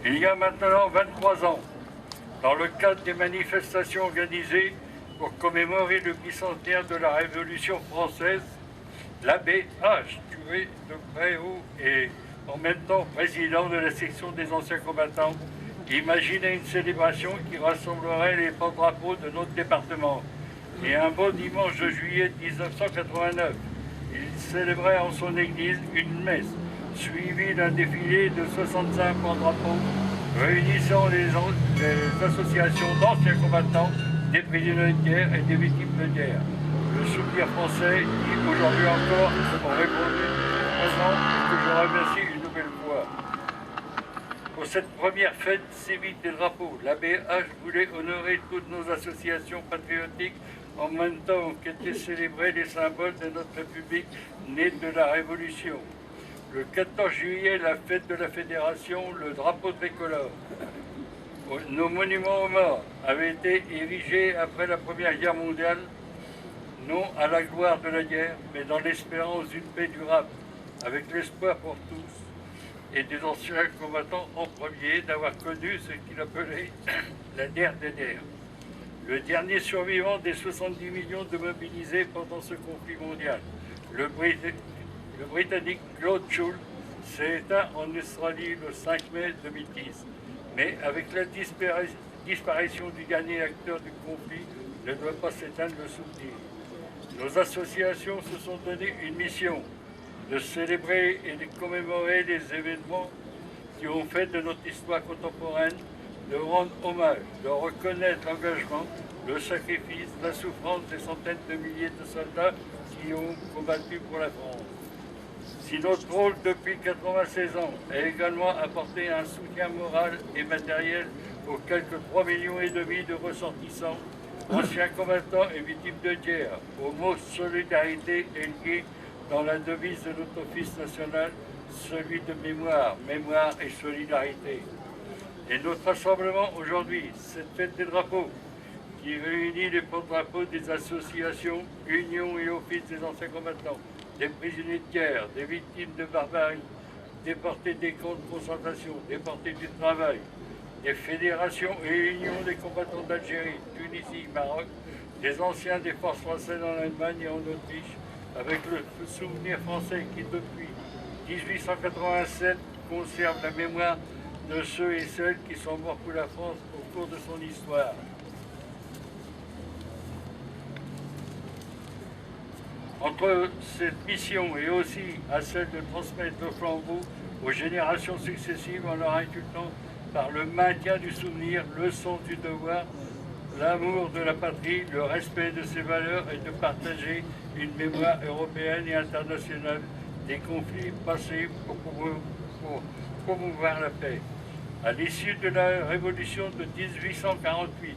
Il y a maintenant 23 ans, dans le cadre des manifestations organisées pour commémorer le bicentenaire de la Révolution française, l'abbé H. Tué de Préau et en même temps président de la section des anciens combattants, imaginait une célébration qui rassemblerait les porte-drapeaux de notre département. Et un beau dimanche de juillet 1989, il célébrait en son église une messe, suivie d'un défilé de 65 porte-drapeaux réunissant les associations d'anciens combattants, des prisonniers de guerre et des victimes de guerre. Le souvenir français qui aujourd'hui encore m'ont répondu présent et que je remercie une nouvelle fois. Pour cette première fête civique des drapeaux, l'abbé H voulait honorer toutes nos associations patriotiques en même temps qu'étaient célébrés les symboles de notre République née de la Révolution. Le 14 juillet, la fête de la Fédération, le drapeau tricolore. Nos monuments aux morts avaient été érigés après la Première Guerre mondiale, non à la gloire de la guerre, mais dans l'espérance d'une paix durable, avec l'espoir pour tous et des anciens combattants en premier d'avoir connu ce qu'il appelait la guerre des guerres. Le dernier survivant des 70 millions de mobilisés pendant ce conflit mondial, le Britannique Claude Schultz s'est éteint en Australie le 5 mai 2010. Mais avec la disparition du dernier acteur du conflit, ne doit pas s'éteindre le souvenir. Nos associations se sont donné une mission de célébrer et de commémorer les événements qui ont fait de notre histoire contemporaine, de rendre hommage, de reconnaître l'engagement, le sacrifice, la souffrance des centaines de milliers de soldats qui ont combattu pour la France. Si notre rôle depuis 96 ans a également apporté un soutien moral et matériel aux quelques 3,5 millions de ressortissants, anciens combattants et victimes de guerre, au mot solidarité est lié dans la devise de notre office national, celui de mémoire, mémoire et solidarité. Et notre rassemblement aujourd'hui, cette fête des drapeaux, qui réunit les porte-drapeaux des associations, unions et offices des anciens combattants, des prisonniers de guerre, des victimes de barbarie, déportés des camps de concentration, déportés du travail, des fédérations et unions des combattants d'Algérie, Tunisie, Maroc, des anciens des forces françaises en Allemagne et en Autriche, avec le souvenir français qui, depuis 1887, conserve la mémoire de ceux et celles qui sont morts pour la France au cours de son histoire. Entre cette mission et aussi à celle de transmettre le flambeau aux générations successives en leur inculquant par le maintien du souvenir, le sens du devoir, l'amour de la patrie, le respect de ses valeurs et de partager une mémoire européenne et internationale des conflits passés pour promouvoir la paix. À l'issue de la révolution de 1848,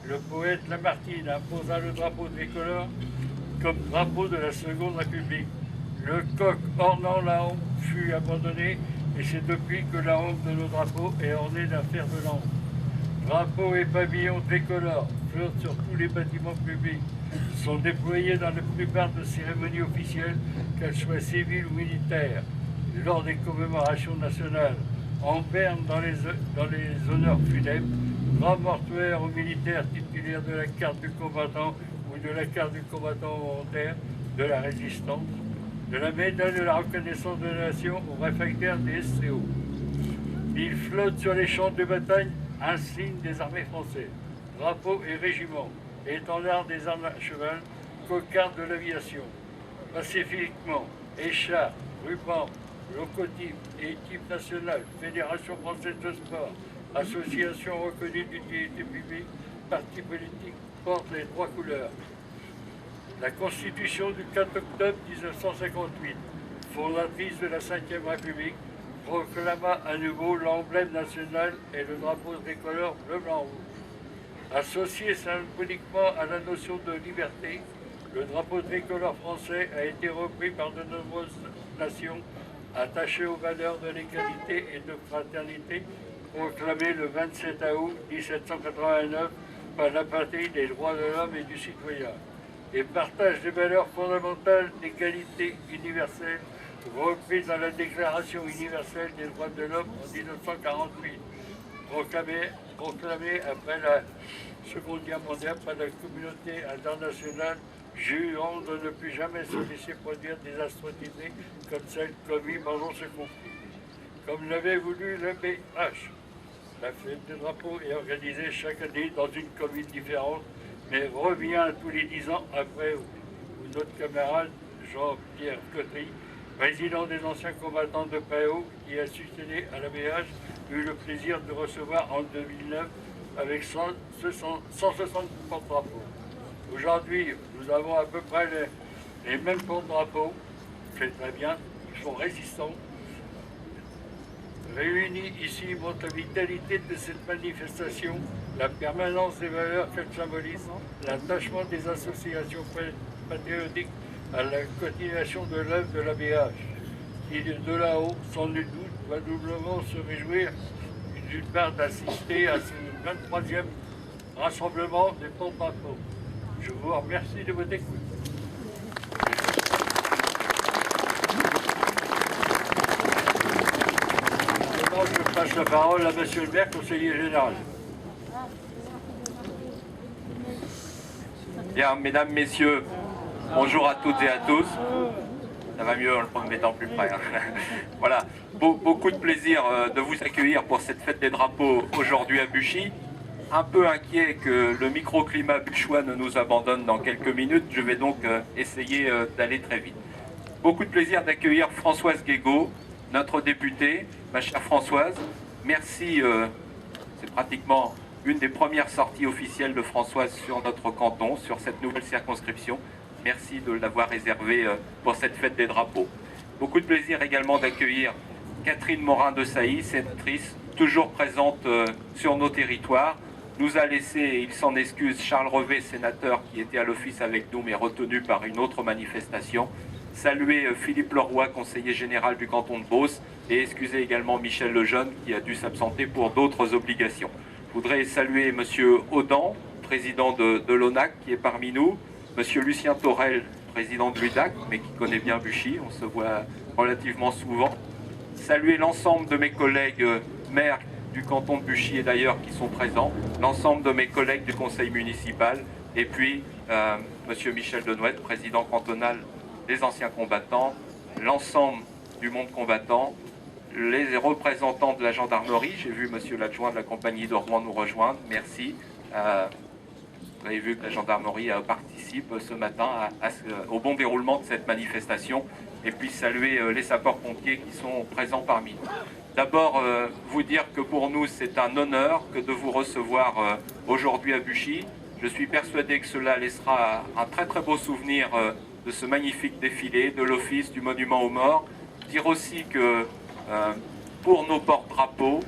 le poète Lamartine imposa le drapeau tricolore comme drapeau de la Seconde République. Le coq ornant la honte fut abandonné et c'est depuis que la honte de nos drapeaux est ornée d'un fer de lance. Drapeaux et pavillons tricolores flottent sur tous les bâtiments publics, sont déployés dans la plupart des cérémonies officielles, qu'elles soient civiles ou militaires, lors des commémorations nationales, en berne dans les honneurs funèbres, grand mortuaire aux militaires titulaires de la carte du combattant ou de la carte du combattant volontaire de la résistance, de la médaille de la reconnaissance de la nation aux réfractaires des SCO. Il flotte sur les champs de bataille insignes des armées françaises, drapeaux et régiments, étendards des armes à cheval, cocardes de l'aviation. Pacifiquement, écharpes, rubans, locomotives et équipes nationales, Fédération française de sport, associations reconnues d'utilité publique, partis politiques portent les trois couleurs. La Constitution du 4 octobre 1958, fondatrice de la Ve République, proclama à nouveau l'emblème national et le drapeau tricolore bleu-blanc-rouge. Associé symboliquement à la notion de liberté, le drapeau tricolore français a été repris par de nombreuses nations attachées aux valeurs de l'égalité et de fraternité proclamées le 27 août 1789 par la patrie des droits de l'homme et du citoyen, et partagent les valeurs fondamentales d'égalité universelle reprises dans la Déclaration universelle des droits de l'homme en 1948, proclamé après la Seconde Guerre mondiale par la communauté internationale, j'ai eu honte de ne plus jamais se laisser produire des atrocités comme celles commises pendant ce conflit. Comme l'avait voulu le BH, la fête des drapeaux est organisée chaque année dans une commune différente, mais revient tous les 10 ans après où notre camarade Jean-Pierre Cotry, président des anciens combattants de Préau, qui a succédé à la BH, eut le plaisir de recevoir en 2009 avec 160 porte-drapeaux. Aujourd'hui, nous avons à peu près les mêmes porte-drapeaux, c'est très bien, ils sont résistants. Réunis ici montre la vitalité de cette manifestation, la permanence des valeurs qu'elle symbolise, l'attachement des associations patriotiques à la continuation de l'œuvre de la BH, qui de là-haut, sans nul doute, va doublement se réjouir d'une part d'assister à ce 23e rassemblement des porte-drapeaux. Je vous remercie de votre écoute. Maintenant, je passe la parole à Monsieur le maire, conseiller général. Bien, mesdames, messieurs, bonjour à toutes et à tous. Ça va mieux en me mettant plus près. Hein. Voilà, beaucoup de plaisir de vous accueillir pour cette fête des drapeaux aujourd'hui à Buchy. Un peu inquiet que le microclimat buchois ne nous abandonne dans quelques minutes, je vais donc essayer d'aller très vite. Beaucoup de plaisir d'accueillir Françoise Guégaud, notre députée. Ma chère Françoise, merci, c'est pratiquement une des premières sorties officielles de Françoise sur notre canton, sur cette nouvelle circonscription. Merci de l'avoir réservée pour cette fête des drapeaux. Beaucoup de plaisir également d'accueillir Catherine Morin de Sailly, sénatrice, toujours présente sur nos territoires. Nous a laissé, il s'en excuse, Charles Revet, sénateur, qui était à l'office avec nous, mais retenu par une autre manifestation. Saluer Philippe Leroy, conseiller général du canton de Beauce, et excuser également Michel Lejeune, qui a dû s'absenter pour d'autres obligations. Je voudrais saluer M. Audan, président de l'ONAC, qui est parmi nous, M. Lucien Torel, président de l'UDAC, mais qui connaît bien Buchy, on se voit relativement souvent. Saluer l'ensemble de mes collègues maires du canton de Buchy et d'ailleurs qui sont présents, l'ensemble de mes collègues du conseil municipal, et puis M. Michel Denouette, président cantonal des anciens combattants, l'ensemble du monde combattant, les représentants de la gendarmerie. J'ai vu M. l'adjoint de la compagnie de Rouen nous rejoindre, merci. Vous avez vu que la gendarmerie participe ce matin au bon déroulement de cette manifestation, et puis saluer les sapeurs-pompiers qui sont présents parmi nous. D'abord, vous dire que pour nous, c'est un honneur que de vous recevoir aujourd'hui à Buchy. Je suis persuadé que cela laissera un très très beau souvenir de ce magnifique défilé, de l'office, du monument aux morts. Dire aussi que pour nos porte-drapeaux,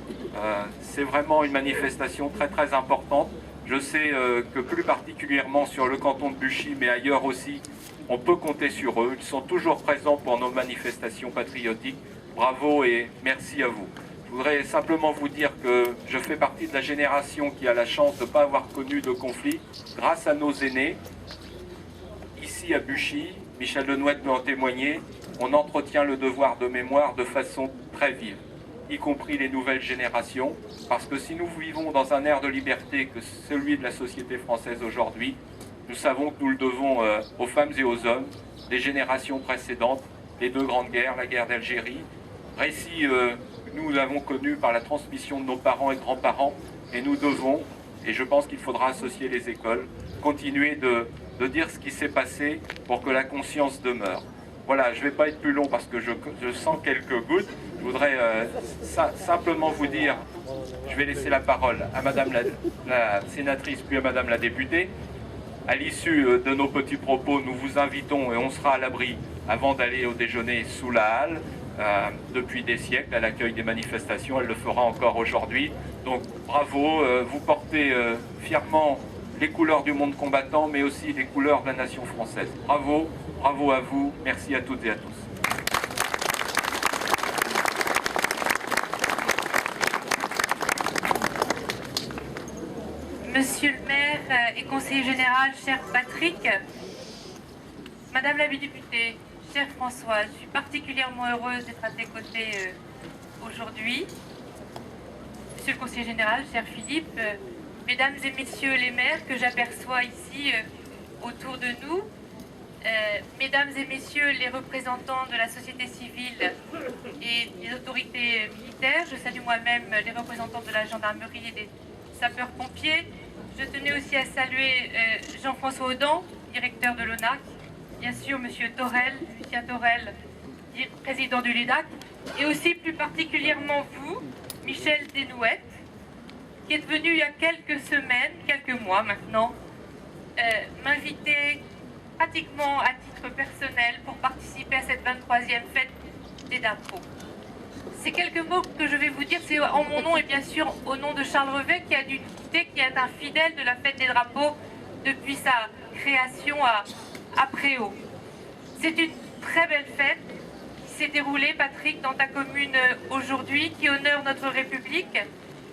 c'est vraiment une manifestation très très importante. Je sais que plus particulièrement sur le canton de Buchy, mais ailleurs aussi, on peut compter sur eux. Ils sont toujours présents pour nos manifestations patriotiques. Bravo et merci à vous. Je voudrais simplement vous dire que je fais partie de la génération qui a la chance de ne pas avoir connu de conflit. Grâce à nos aînés, ici à Buchy, Michel Denouette peut en témoigner, on entretient le devoir de mémoire de façon très vive, y compris les nouvelles générations, parce que si nous vivons dans un air de liberté que celui de la société française aujourd'hui, nous savons que nous le devons aux femmes et aux hommes des générations précédentes, les deux grandes guerres, la guerre d'Algérie, récit que nous avons connu par la transmission de nos parents et grands-parents, et nous devons, et je pense qu'il faudra associer les écoles, continuer de dire ce qui s'est passé pour que la conscience demeure. Voilà, je ne vais pas être plus long parce que je sens quelques gouttes. Je voudrais simplement vous dire, je vais laisser la parole à Madame la sénatrice puis à Madame la députée. À l'issue de nos petits propos, nous vous invitons et on sera à l'abri avant d'aller au déjeuner sous la halle. Depuis des siècles à l'accueil des manifestations, elle le fera encore aujourd'hui. Donc bravo, vous portez fièrement les couleurs du monde combattant, mais aussi les couleurs de la nation française. Bravo, bravo à vous, merci à toutes et à tous. Monsieur le maire et conseiller général, cher Patrick, Madame la députée, chère Françoise, je suis particulièrement heureuse d'être à tes côtés aujourd'hui. Monsieur le conseiller général, cher Philippe, mesdames et messieurs les maires que j'aperçois ici autour de nous, mesdames et messieurs les représentants de la société civile et des autorités militaires, je salue moi-même les représentants de la gendarmerie et des sapeurs-pompiers. Je tenais aussi à saluer Jean-François Audin, directeur de l'ONAC, bien sûr Monsieur Torel, Lucien Torel, président du LUDAC, et aussi plus particulièrement vous, Michel Desnouettes, qui êtes venu il y a quelques semaines, quelques mois maintenant, m'inviter pratiquement à titre personnel pour participer à cette 23e fête des drapeaux. Ces quelques mots que je vais vous dire, c'est en mon nom et bien sûr au nom de Charles Revet qui a dû quitter, qui est un fidèle de la fête des drapeaux depuis sa création à Préau. C'est une très belle fête qui s'est déroulée, Patrick, dans ta commune aujourd'hui, qui honore notre République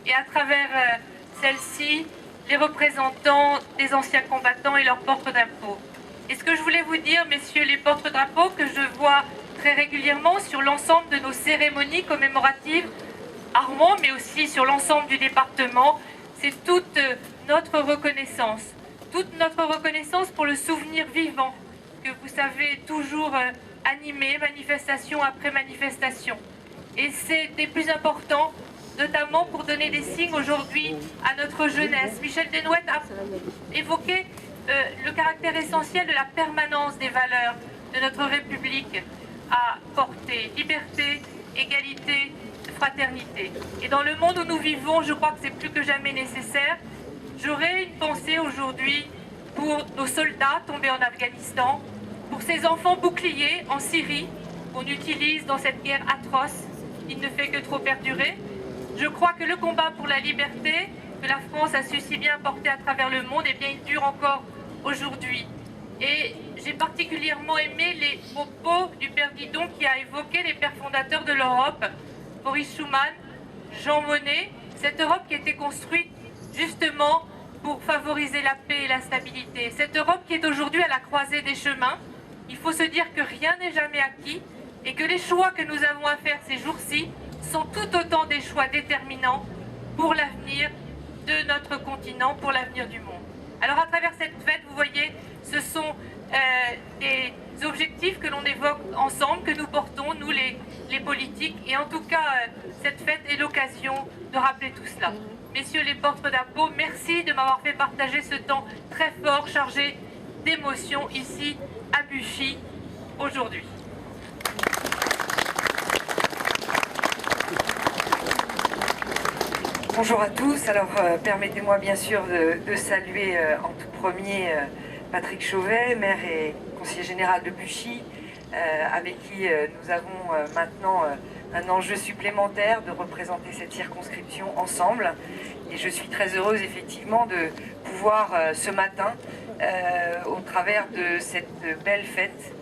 et à travers celle-ci, les représentants des anciens combattants et leurs porte-drapeaux. Et ce que je voulais vous dire, messieurs les porte-drapeaux, que je vois très régulièrement sur l'ensemble de nos cérémonies commémoratives Armand, mais aussi sur l'ensemble du département, c'est toute notre reconnaissance pour le souvenir vivant que vous savez toujours animer manifestation après manifestation. Et c'est des plus importants, notamment pour donner des signes aujourd'hui à notre jeunesse. Michel Desnouettes a évoqué le caractère essentiel de la permanence des valeurs de notre République à porter liberté, égalité, fraternité. Et dans le monde où nous vivons, je crois que c'est plus que jamais nécessaire. J'aurais une pensée aujourd'hui pour nos soldats tombés en Afghanistan, pour ces enfants boucliers en Syrie qu'on utilise dans cette guerre atroce qui ne fait que trop perdurer. Je crois que le combat pour la liberté que la France a su si bien porter à travers le monde, eh bien, il dure encore aujourd'hui. Et j'ai particulièrement aimé les propos du père Didon qui a évoqué les pères fondateurs de l'Europe, Boris Schuman, Jean Monnet, cette Europe qui a été construite justement pour favoriser la paix et la stabilité. Cette Europe qui est aujourd'hui à la croisée des chemins. Il faut se dire que rien n'est jamais acquis et que les choix que nous avons à faire ces jours-ci sont tout autant des choix déterminants pour l'avenir de notre continent, pour l'avenir du monde. Alors à travers cette fête, vous voyez, ce sont des objectifs que l'on évoque ensemble, que nous portons, nous les politiques. Et en tout cas, cette fête est l'occasion de rappeler tout cela. Messieurs les porte-drapeaux, merci de m'avoir fait partager ce temps très fort, chargé d'émotions ici à Buchy aujourd'hui. Bonjour à tous. Alors permettez-moi bien sûr de saluer en tout premier Patrick Chauvet, maire et conseiller général de Buchy, avec qui nous avons maintenant un enjeu supplémentaire de représenter cette circonscription ensemble. Et je suis très heureuse effectivement de pouvoir ce matin, au travers de cette belle fête,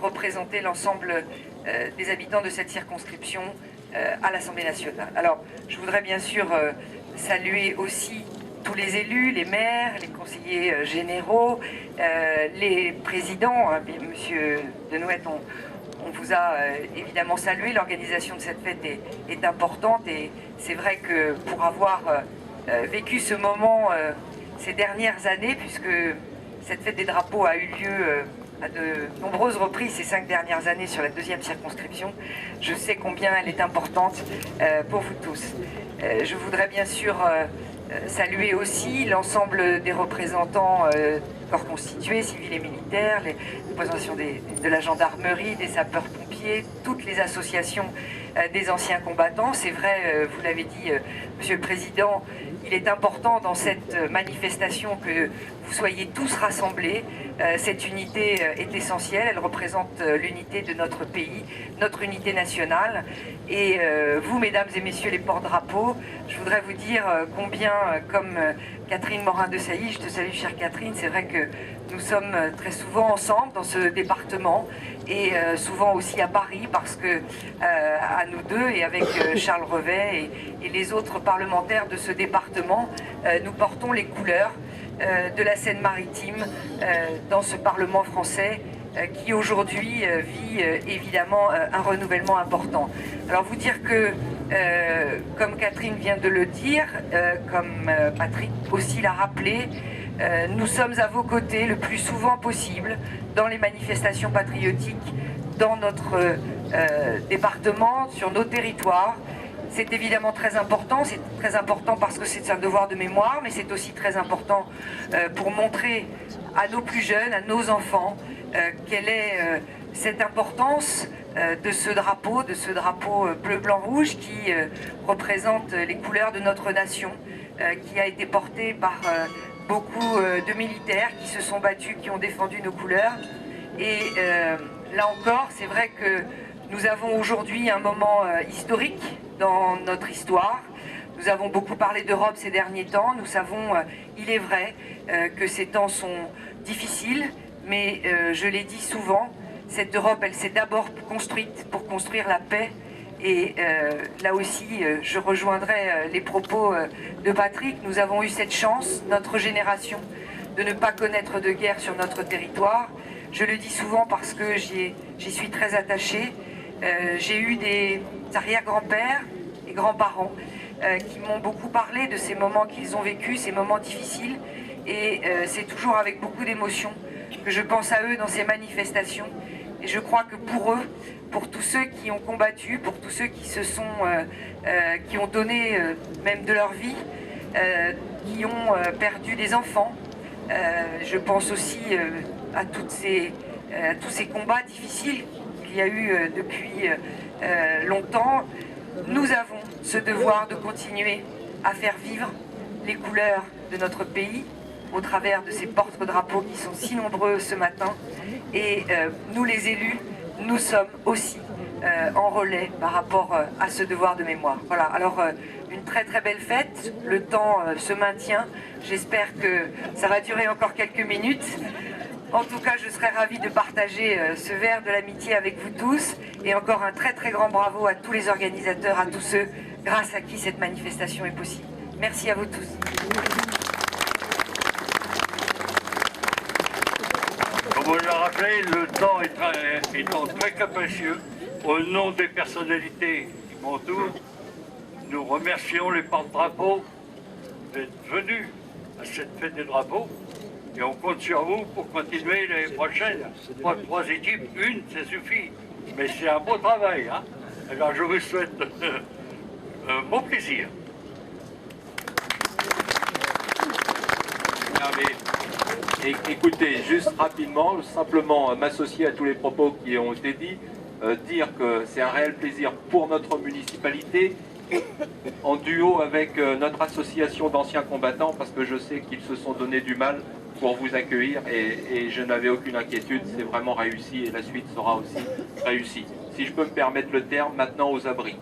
représenter l'ensemble des habitants de cette circonscription à l'Assemblée nationale. Alors, je voudrais bien sûr saluer aussi tous les élus, les maires, les conseillers généraux, les présidents. Monsieur Desnouettes, on vous a évidemment salué. L'organisation de cette fête est importante et c'est vrai que pour avoir vécu ce moment ces dernières années, puisque cette fête des drapeaux a eu lieu à de nombreuses reprises ces 5 dernières années sur la 2e circonscription, je sais combien elle est importante pour vous tous. Je voudrais bien sûr saluer aussi l'ensemble des représentants corps constitués, civils et militaires, les représentations de la gendarmerie, des sapeurs-pompiers, toutes les associations des anciens combattants. C'est vrai, vous l'avez dit, Monsieur le Président, il est important dans cette manifestation que vous soyez tous rassemblés. Cette unité est essentielle, elle représente l'unité de notre pays, notre unité nationale. Et vous, mesdames et messieurs les porte-drapeaux, je voudrais vous dire combien, comme Catherine Morin-Desailly, je te salue chère Catherine, c'est vrai que nous sommes très souvent ensemble dans ce département et souvent aussi à Paris parce que à nous deux et avec Charles Revet et les autres parlementaires de ce département, nous portons les couleurs de la Seine-Maritime dans ce Parlement français qui aujourd'hui vit évidemment un renouvellement important. Alors vous dire que, comme Catherine vient de le dire, comme Patrick aussi l'a rappelé, nous sommes à vos côtés le plus souvent possible dans les manifestations patriotiques dans notre département, sur nos territoires. C'est évidemment très important parce que c'est un devoir de mémoire, mais c'est aussi très important pour montrer à nos plus jeunes, à nos enfants, quelle est cette importance de ce drapeau bleu, blanc, rouge qui représente les couleurs de notre nation, qui a été porté par beaucoup de militaires qui se sont battus, qui ont défendu nos couleurs. Et là encore, c'est vrai que nous avons aujourd'hui un moment historique dans notre histoire. Nous avons beaucoup parlé d'Europe ces derniers temps. Nous savons, il est vrai, que ces temps sont difficiles, mais je l'ai dit souvent, cette Europe, elle s'est d'abord construite pour construire la paix. Et là aussi, je rejoindrai les propos de Patrick. Nous avons eu cette chance, notre génération, de ne pas connaître de guerre sur notre territoire. Je le dis souvent parce que j'y suis très attachée. J'ai eu des arrière-grands-pères et grands-parents qui m'ont beaucoup parlé de ces moments qu'ils ont vécus, ces moments difficiles. Et c'est toujours avec beaucoup d'émotion que je pense à eux dans ces manifestations. Et je crois que pour eux, pour tous ceux qui ont combattu, pour tous ceux qui qui ont donné même de leur vie, qui ont perdu des enfants, je pense aussi à tous ces combats difficiles qu'il y a eu depuis longtemps. Nous avons ce devoir de continuer à faire vivre les couleurs de notre pays au travers de ces porte-drapeaux qui sont si nombreux ce matin. Et nous les élus, nous sommes aussi en relais par rapport à ce devoir de mémoire. Voilà, alors une très très belle fête, le temps se maintient, j'espère que ça va durer encore quelques minutes. En tout cas, je serais ravie de partager ce verre de l'amitié avec vous tous, et encore un très très grand bravo à tous les organisateurs, à tous ceux grâce à qui cette manifestation est possible. Merci à vous tous. Comme on l'a rappelé, le temps étant très capricieux, au nom des personnalités qui m'entourent, nous remercions les porte-drapeaux d'être venus à cette fête des drapeaux et on compte sur vous pour continuer les prochaines. Pas 3 équipes, une, ça suffit. Mais c'est un beau travail. Hein. Alors je vous souhaite bon plaisir. Écoutez, juste rapidement, simplement m'associer à tous les propos qui ont été dits, dire que c'est un réel plaisir pour notre municipalité, en duo avec notre association d'anciens combattants, parce que je sais qu'ils se sont donné du mal pour vous accueillir et je n'avais aucune inquiétude, c'est vraiment réussi et la suite sera aussi réussie. Si je peux me permettre le terme, maintenant aux abris.